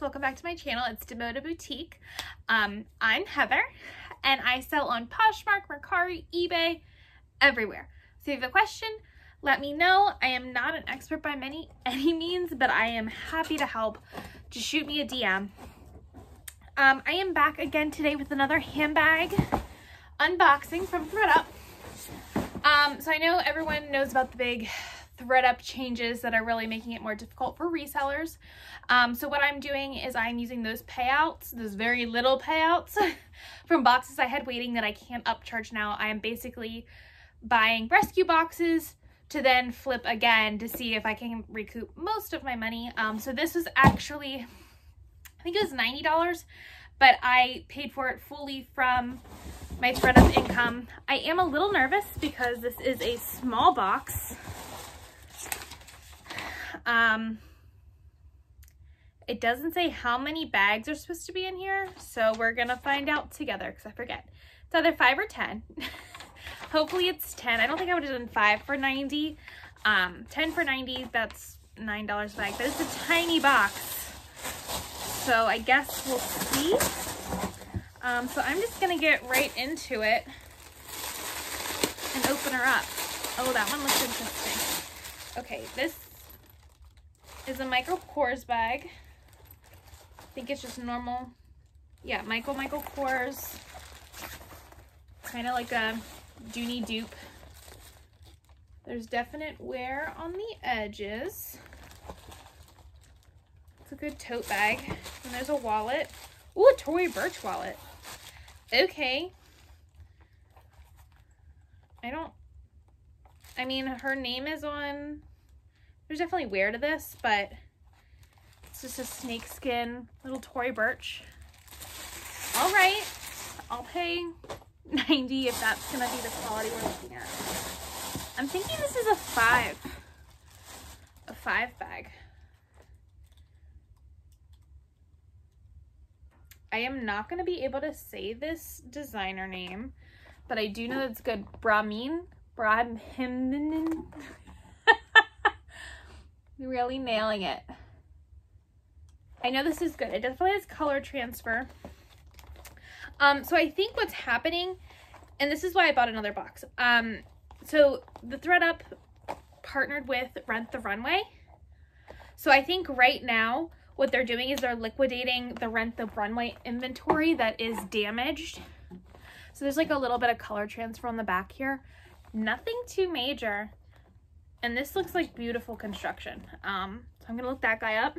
welcome back to my channel. It's Dimoda Boutique. I'm Heather and I sell on Poshmark, Mercari, eBay, everywhere. So if you have a question, let me know. I am not an expert by any means, but I am happy to help. Just shoot me a DM. I am back again today with another handbag unboxing from Thredup. So I know everyone knows about the big Thredup changes that are really making it more difficult for resellers. So what I'm doing is I'm using those payouts, those very little payouts from boxes I had waiting that I can't upcharge now. I am basically buying rescue boxes to then flip again to see if I can recoup most of my money. So this was actually, I think it was $90, but I paid for it fully from my Thredup income. I am a little nervous because this is a small box. It doesn't say how many bags are supposed to be in here, so we're gonna find out together because I forget. It's either 5 or 10. Hopefully it's 10. I don't think I would have done 5 for 90. 10 for 90, that's $9 a bag, but it's a tiny box. So I guess we'll see. So I'm just gonna get right into it and open her up. Oh, that one looks interesting. Okay, this is a Michael Kors bag. I think it's just normal. Yeah, Michael Kors. Kind of like a Dooney dupe. There's definite wear on the edges. It's a good tote bag. And there's a wallet. Ooh, a Tory Burch wallet. Okay. I mean, her name is on, there's definitely wear to this, but it's just a snakeskin little Tory Burch. All right, I'll pay $90 if that's gonna be the quality we're looking at. I'm thinking this is a 5 bag. I am not gonna be able to say this designer name, but I do know that it's good. Brahmin. Really nailing it. I know this is good. It definitely has color transfer. So I think what's happening, and this is why I bought another box. So the Thredup partnered with Rent the Runway. So I think right now what they're doing is they're liquidating the Rent the Runway inventory that is damaged. So there's like a little bit of color transfer on the back here. Nothing too major. And this looks like beautiful construction. So I'm gonna look that guy up.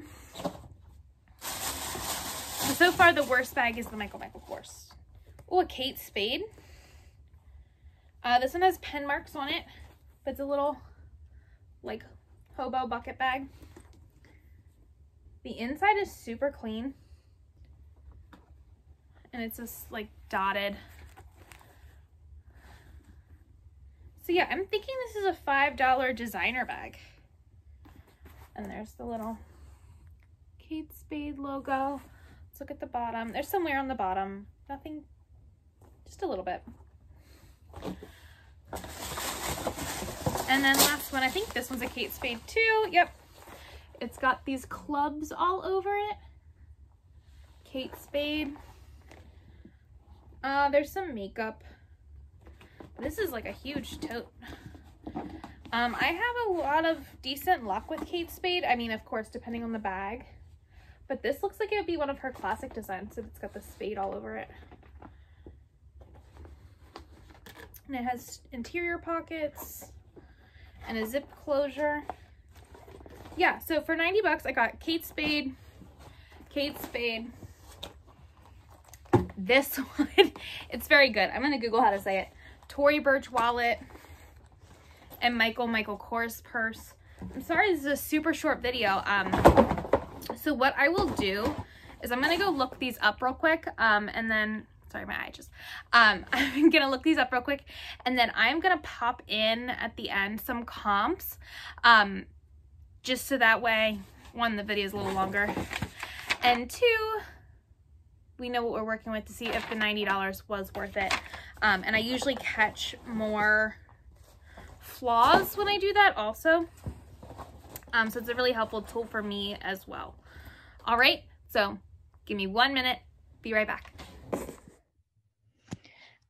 So far the worst bag is the Michael Kors. Oh, a Kate Spade. This one has pen marks on it, but it's a little like hobo bucket bag. The inside is super clean. And it's just like dotted. So yeah, I'm thinking this is a $5 designer bag. And there's the little Kate Spade logo. Let's look at the bottom. There's some wear on the bottom. Nothing, just a little bit. And then last one, I think this one's a Kate Spade too. Yep. It's got these clubs all over it. Kate Spade. There's some makeup. This is like a huge tote. I have a lot of decent luck with Kate Spade. I mean, of course, depending on the bag. But this looks like it would be one of her classic designs if it's got the spade all over it. And it has interior pockets and a zip closure. Yeah, so for 90 bucks, I got Kate Spade. This one, it's very good. I'm going to Google how to say it. Tory Burch wallet and Michael Kors purse. I'm sorry, this is a super short video. So what I will do is I'm gonna go look these up real quick, and then sorry, my eye just. I'm gonna look these up real quick, and then I'm gonna pop in at the end some comps, just so that way, one, the video is a little longer, and two, we know what we're working with to see if the $90 was worth it. And I usually catch more flaws when I do that also. So it's a really helpful tool for me as well. All right, So give me 1 minute, be right back.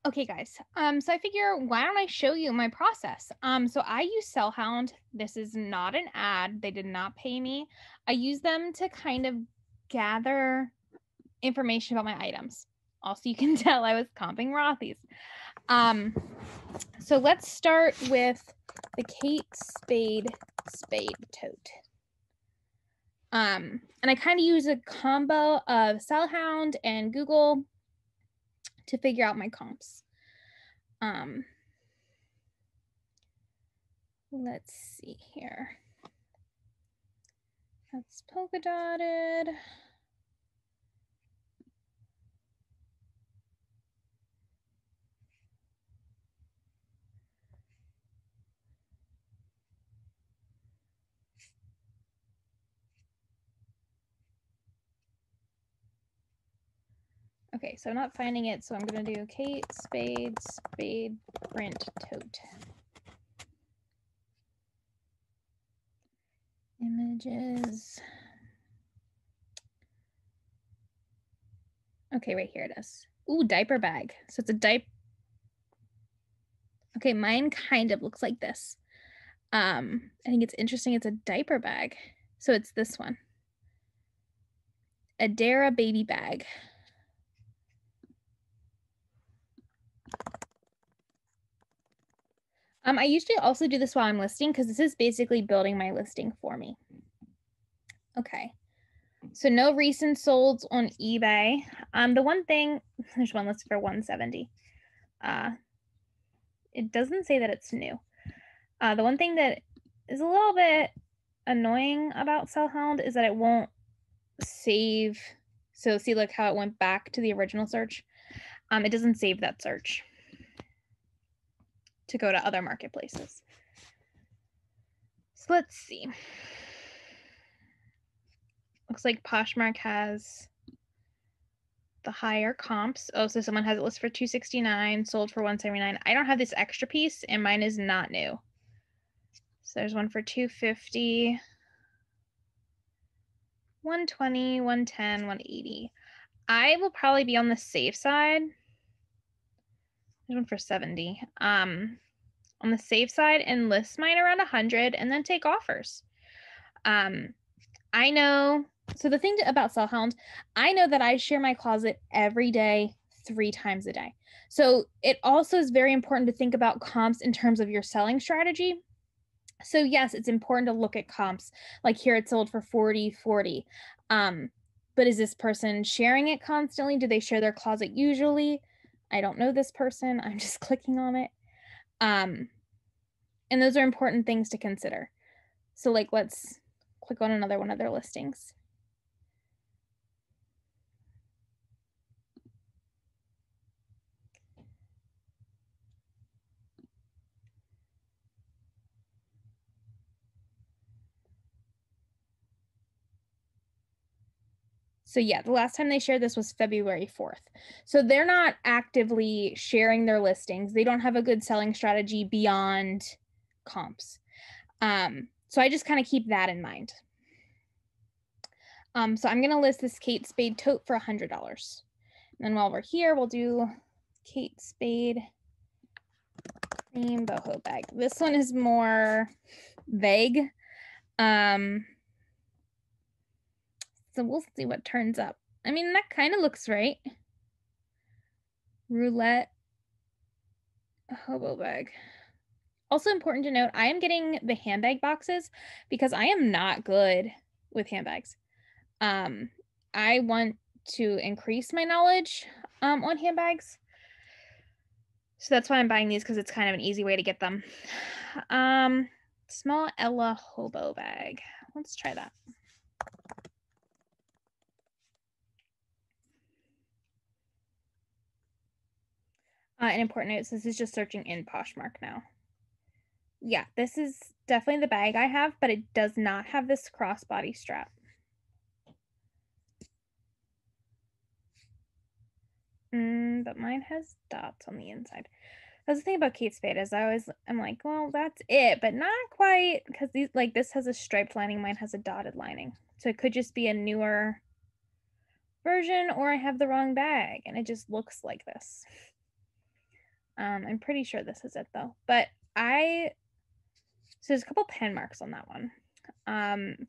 Okay guys, so I figure why don't I show you my process? So I use Sellhound. This is not an ad. They did not pay me. I use them to kind of gather information about my items. Also, you can tell I was comping Rothy's. So let's start with the Kate Spade tote. And I kind of use a combo of Sellhound and Google to figure out my comps. Let's see here. That's polka dotted. Okay, so I'm not finding it, so I'm going to do Kate Spade print tote. Images. Okay, right here it is. Ooh, diaper bag. So it's a diaper. Okay, mine kind of looks like this. I think it's interesting. It's a diaper bag. So it's this one. Adara baby bag. I usually also do this while I'm listing because this is basically building my listing for me. Okay. So no recent solds on eBay. The one thing, there's one listed for $170. It doesn't say that it's new. The one thing that is a little bit annoying about Sellhound is that it won't save. So see, look how it went back to the original search. It doesn't save that search to go to other marketplaces. So let's see. Looks like Poshmark has the higher comps. Oh, so someone has it listed for $269, sold for $179. I don't have this extra piece, and mine is not new. So there's one for $250, $120, $110, $180. I will probably be on the safe side. There's one for $70. On the safe side and list mine around $100 and then take offers. I know. So the thing about Sellhound, I know that I share my closet every day, 3 times a day. So it also is very important to think about comps in terms of your selling strategy. So yes, it's important to look at comps. Like here it sold for $40. But is this person sharing it constantly? Do they share their closet usually? I don't know this person. I'm just clicking on it. And those are important things to consider. So like, let's click on another one of their listings. So yeah, the last time they shared this was February 4th. So they're not actively sharing their listings. They don't have a good selling strategy beyond comps. So I just kind of keep that in mind. So I'm going to list this Kate Spade tote for $100. And then while we're here, we'll do Kate Spade cream boho bag. This one is more vague. So we'll see what turns up. I mean, that kind of looks right. Roulette hobo bag. Also important to note, I am getting the handbag boxes because I am not good with handbags. I want to increase my knowledge on handbags. So that's why I'm buying these, because it's kind of an easy way to get them. Small Ella hobo bag. Let's try that. An important note, so this is just searching in Poshmark now. Yeah, this is definitely the bag I have, but it does not have this crossbody strap. But mine has dots on the inside. That's the thing about Kate Spade is I'm like, well, that's it, but not quite, because these, like, this has a striped lining, mine has a dotted lining. So it could just be a newer version or I have the wrong bag and it just looks like this. I'm pretty sure this is it though, but so there's a couple pen marks on that one.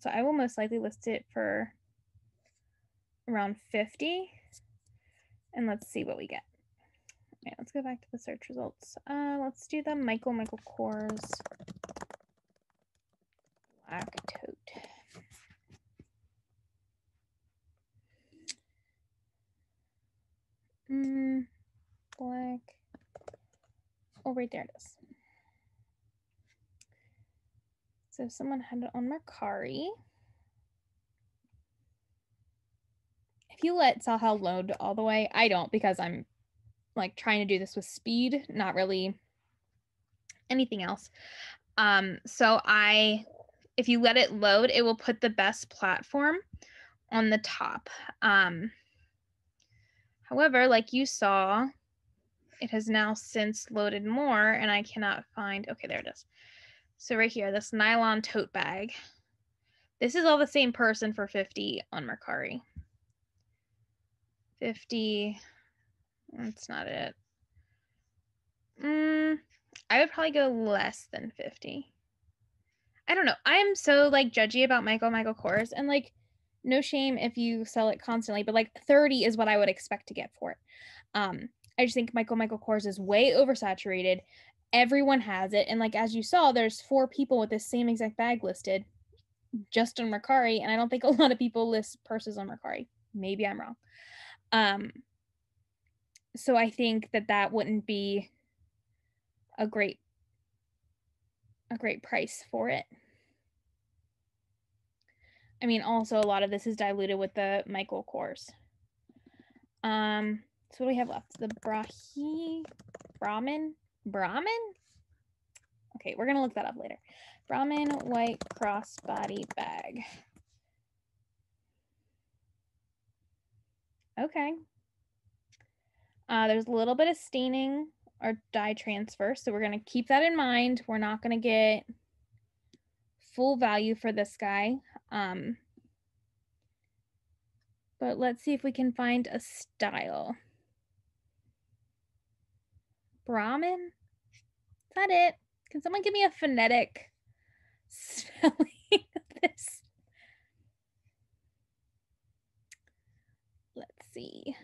So I will most likely list it for around 50 and let's see what we get. All right, let's go back to the search results. Let's do the Michael Kors black tote. Black. Oh, right there it is. So someone had it on Mercari. If you let Sellhound load all the way, I don't because I'm like trying to do this with speed, not really anything else. So if you let it load, it will put the best platform on the top. However, like you saw, it has now since loaded more and I cannot find, okay, there it is. So right here, this nylon tote bag. This is all the same person for 50 on Mercari. 50, that's not it. I would probably go less than 50. I don't know. I am so like judgy about Michael Kors, and like no shame if you sell it constantly, but like 30 is what I would expect to get for it. I just think Michael Kors is way oversaturated. Everyone has it, and like as you saw, there's 4 people with the same exact bag listed just on Mercari, and I don't think a lot of people list purses on Mercari. Maybe I'm wrong. So I think that wouldn't be a great price for it. I mean, also a lot of this is diluted with the Michael Kors. So what do we have left? The Brahmin? Okay, we're gonna look that up later. Brahmin white crossbody bag. Okay. There's a little bit of staining or dye transfer, so we're gonna keep that in mind. We're not gonna get full value for this guy. But let's see if we can find a style. Brahmin? Is that it? Can someone give me a phonetic spelling of this? Let's see.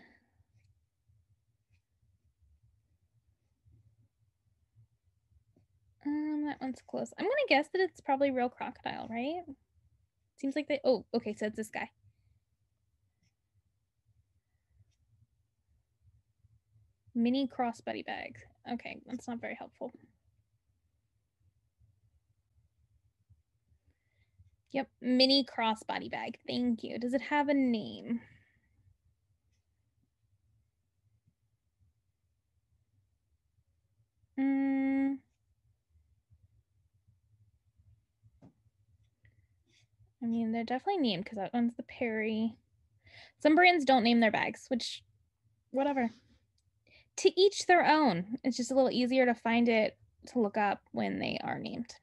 That one's close. I'm gonna guess that it's probably real crocodile, right? Seems like they, oh, okay, so it's this guy. Mini crossbody bag. Okay, that's not very helpful. Yep, mini crossbody bag. Thank you. Does it have a name? I mean, they're definitely named because that one's the Perry. Some brands don't name their bags, which, whatever. To each their own. It's just a little easier to find it, to look up when they are named.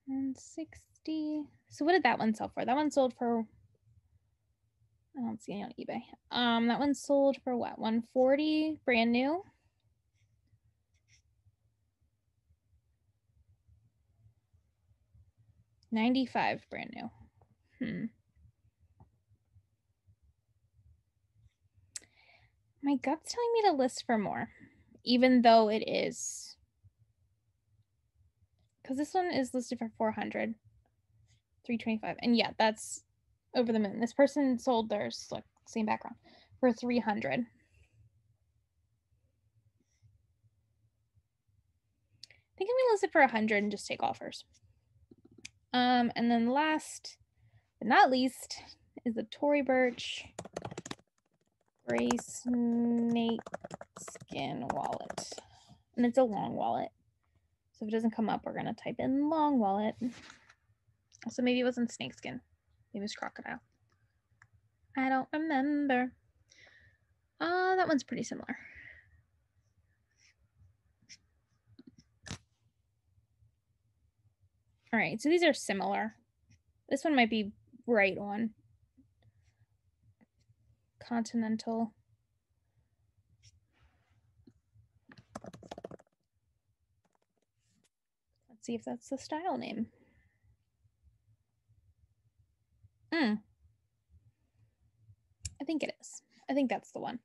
$160. So what did that one sell for? That one sold for, I don't see any on eBay. That one sold for what? $140 brand new. $95 brand new. My gut's telling me to list for more, even though it is, because this one is listed for 400, 325, and yeah, that's over the moon. This person sold theirs, like same background, for 300. I think I'm gonna list it for 100 and just take offers. And then last but not least is the Tory Burch gray snake skin wallet, and it's a long wallet. So if it doesn't come up, we're gonna type in long wallet. Also, maybe it wasn't snakeskin. Maybe it was crocodile. I don't remember. That one's pretty similar. All right, so these are similar. This one might be right on. Continental. Let's see if that's the style name. I think it is. I think that's the one.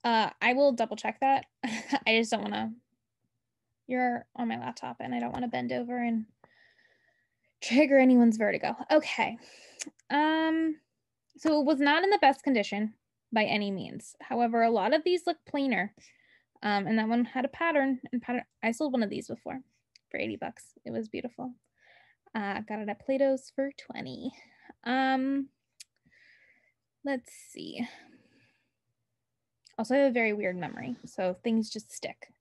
I will double check that. I just don't want to. You're on my laptop and I don't want to bend over and trigger anyone's vertigo. Okay. So it was not in the best condition by any means. However, a lot of these look plainer. And that one had a pattern. I sold one of these before for 80 bucks. It was beautiful. Got it at Plato's for 20. Let's see. Also, I have a very weird memory, so things just stick.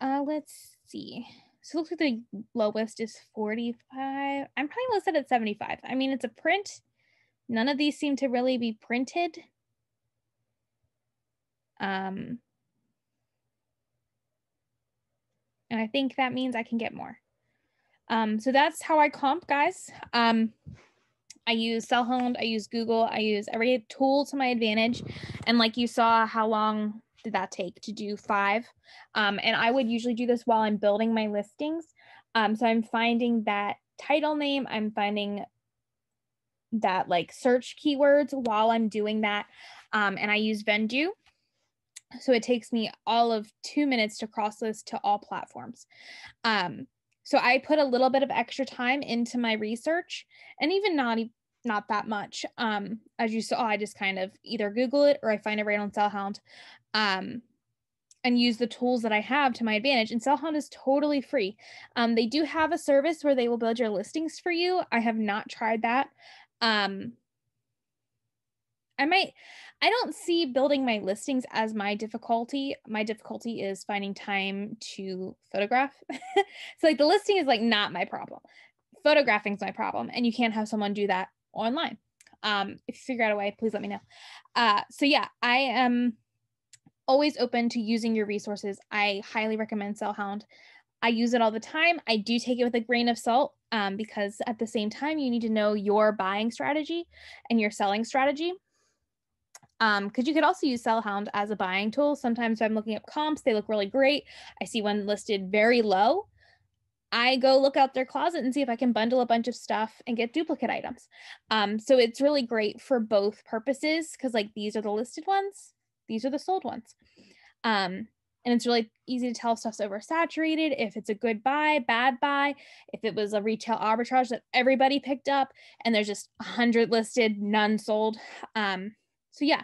Let's see. So it looks like the lowest is 45. I'm probably listed at 75. I mean, it's a print. None of these seem to really be printed. And I think that means I can get more. So that's how I comp, guys. I use Sellhound, I use Google, I use every tool to my advantage. And like you saw, how long did that take to do 5? And I would usually do this while I'm building my listings. So I'm finding that title name, I'm finding that like search keywords while I'm doing that. And I use Vendu. So it takes me all of 2 minutes to cross list to all platforms. So I put a little bit of extra time into my research, and even not that much. As you saw, I just kind of either Google it or I find it right on Sellhound, and use the tools that I have to my advantage. And Sellhound is totally free. They do have a service where they will build your listings for you. I have not tried that. I don't see building my listings as my difficulty. My difficulty is finding time to photograph. So like the listing is like not my problem. Photographing is my problem, and you can't have someone do that online. If you figure out a way, please let me know. So yeah, I am always open to using your resources. I highly recommend Sellhound. I use it all the time. I do take it with a grain of salt, because at the same time, you need to know your buying strategy and your selling strategy. Because you could also use Sellhound as a buying tool. Sometimes if I'm looking up comps, they look really great. I see one listed very low. I go look out their closet and see if I can bundle a bunch of stuff and get duplicate items. So it's really great for both purposes, because like these are the listed ones, these are the sold ones. And it's really easy to tell if stuff's oversaturated, if it's a good buy, bad buy, if it was a retail arbitrage that everybody picked up and there's just 100 listed, none sold. So yeah,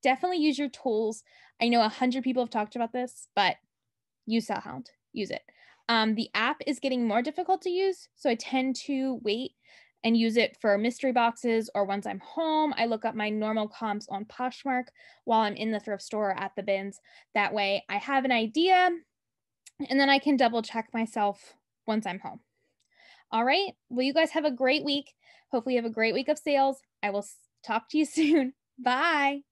definitely use your tools. I know 100 people have talked about this, but use Sellhound, use it. The app is getting more difficult to use, so I tend to wait and use it for mystery boxes, or once I'm home, I look up my normal comps on Poshmark while I'm in the thrift store at the bins. That way I have an idea, and then I can double check myself once I'm home. All right, well, you guys have a great week. Hopefully you have a great week of sales. I will talk to you soon. Bye.